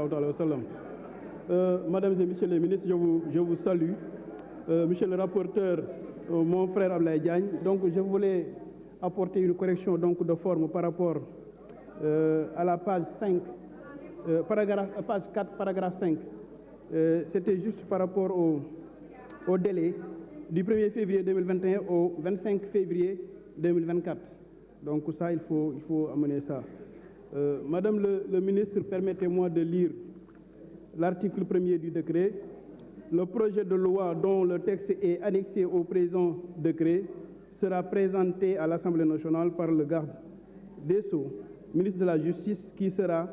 sallallahu alayhi wa sallam. Mesdames et messieurs les ministres, je vous salue. Monsieur le rapporteur, mon frère Ablaye Diagne, donc je voulais apporter une correction donc de forme par rapport à la page 5, page 4, paragraphe 5. C'était juste par rapport au délai du 1er février 2021 au 25 février 2024. Donc ça, il faut amener ça. Madame le ministre, permettez-moi de lire l'article 1er du décret. Le projet de loi dont le texte est annexé au présent décret sera présenté à l'Assemblée nationale par le garde des Sceaux, ministre de la Justice, qui sera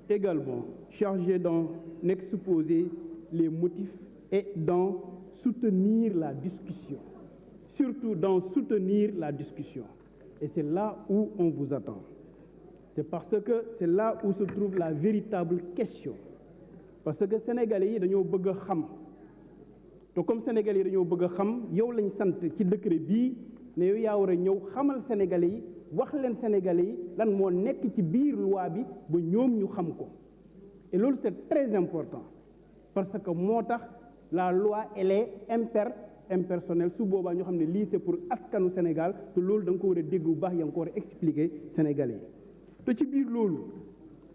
également chargé d'en exposer les motifs et d'en soutenir la discussion. Surtout d'en soutenir la discussion. Et c'est là où on vous attend. C'est parce que c'est là où se trouve la véritable question. Parce que Sénégalais yi dañoo bëgg a xam te comme Sénégalais yi dañoo bëgg a xam yow lañ sant ci décret bii ne yow yaa war a ñëw xamal Sénégalais yi wax leen Sénégalais yi lan moo nekk ci biir loi bi ba ñoom ñu xam ko. Et loolu c'est très important parce que moo tax la loi elle est impersonnelle su boobaa ñu xam ne lii c'est pour askanu Sénégal te loolu da nga ko war a dégg bu baax yaa nga ko war a expliquer Sénégalais yi. te ci biir loolu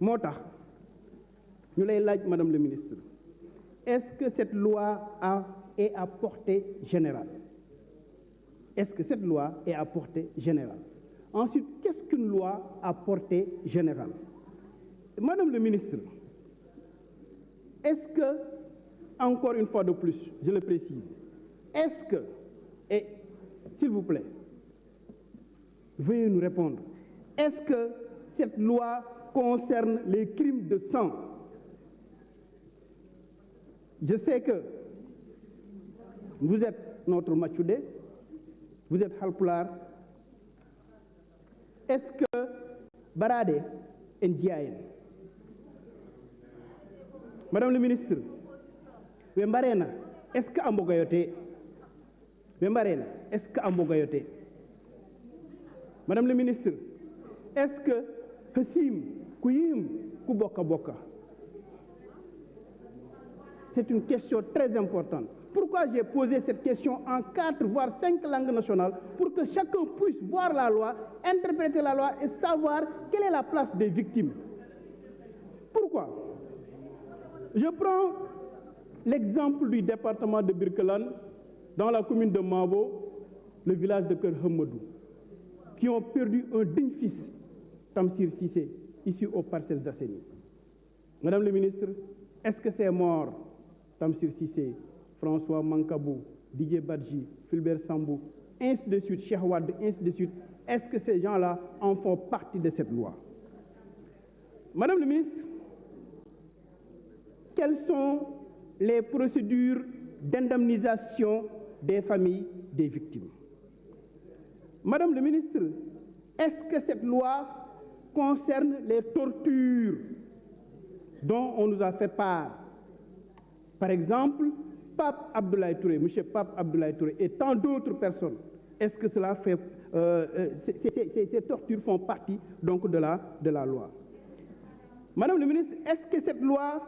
moo tax ñu lay laaj madame le ministre, est-ce que cette loi est à portée générale? Est-ce que cette loi est à portée générale? Ensuite, qu'est-ce qu'une loi à portée générale? Madame le ministre, est-ce que, encore une fois de plus, je le précise, est-ce que, et s'il vous plaît, veuillez nous répondre, est-ce que cette loi concerne les crimes de sang? Je sais que vous êtes notre Machoudé, vous êtes Halpulaar. Est-ce que Barade est Ndiayen? Madame le ministre, est-ce que Ambogayote? Est-ce que Ambogayote? Madame le ministre, est-ce que Hassim Kouyim Kuboka Boka? C'est une question très importante. Pourquoi j'ai posé cette question en 4 voire 5 langues nationales? Pour que chacun puisse voir la loi, interpréter la loi et savoir quelle est la place des victimes. Pourquoi? Je prends l'exemple du département de Birkelane, dans la commune de Mabo, le village de Kerhamadou, qui ont perdu un digne fils, Tamsir Sissé, ici aux Parcelles Assainies. Madame le ministre, est-ce que c'est mort? Tamsir Sissé, François Mankabou, Didier Badji, Fulbert Sambou, ainsi de suite, Cheikh Wade, ainsi de suite. Est-ce que ces gens-là en font partie de cette loi? Madame le ministre, quelles sont les procédures d'indemnisation des familles des victimes? Madame le ministre, est-ce que cette loi concerne les tortures dont on nous a fait part? Par exemple, Pape Abdoulaye Touré, M. Pape Abdoulaye Touré et tant d'autres personnes. Est-ce que cela fait, ces tortures font partie donc de la loi? Madame le ministre, est-ce que cette loi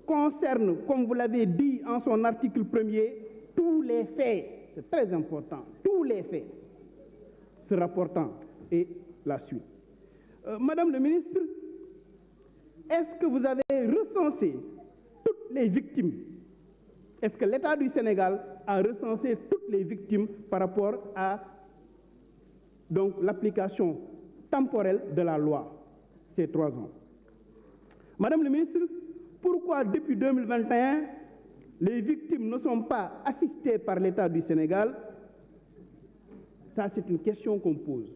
concerne, comme vous l'avez dit en son article 1er, tous les faits? C'est très important, tous les faits se rapportant et la suite. Madame le ministre, est-ce que vous avez recensé toutes les victimes? Est-ce que l'État du Sénégal a recensé toutes les victimes par rapport à donc l'application temporelle de la loi, ces 3 ans? Madame le ministre, pourquoi depuis 2021, les victimes ne sont pas assistées par l'État du Sénégal? Ça, c'est une question qu'on pose.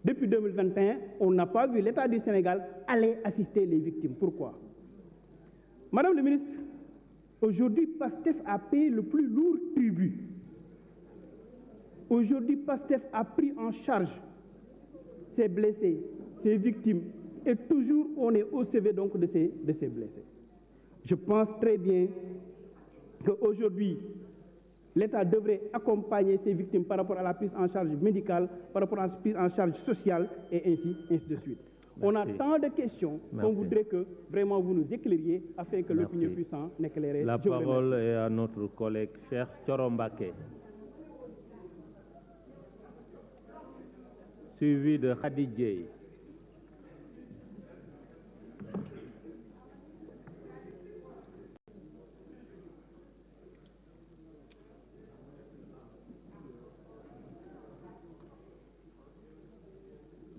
Depuis 2021, on n'a pas vu l'État du Sénégal aller assister les victimes. Pourquoi? Madame le ministre, aujourd'hui, PASTEF a payé le plus lourd tribut. Aujourd'hui, PASTEF a pris en charge ces blessés, ces victimes, et toujours on est au CV donc de ces blessés. Je pense très bien qu'aujourd'hui, l'État devrait accompagner ces victimes par rapport à la prise en charge médicale, par rapport à la prise en charge sociale, et ainsi de suite. On a tant de questions qu'on voudrait que vraiment vous nous éclairiez afin que l'opinion puisse en éclairer. La parole est à notre collègue Cheikh Thioro Mbacké, suivi de Khady Dieye.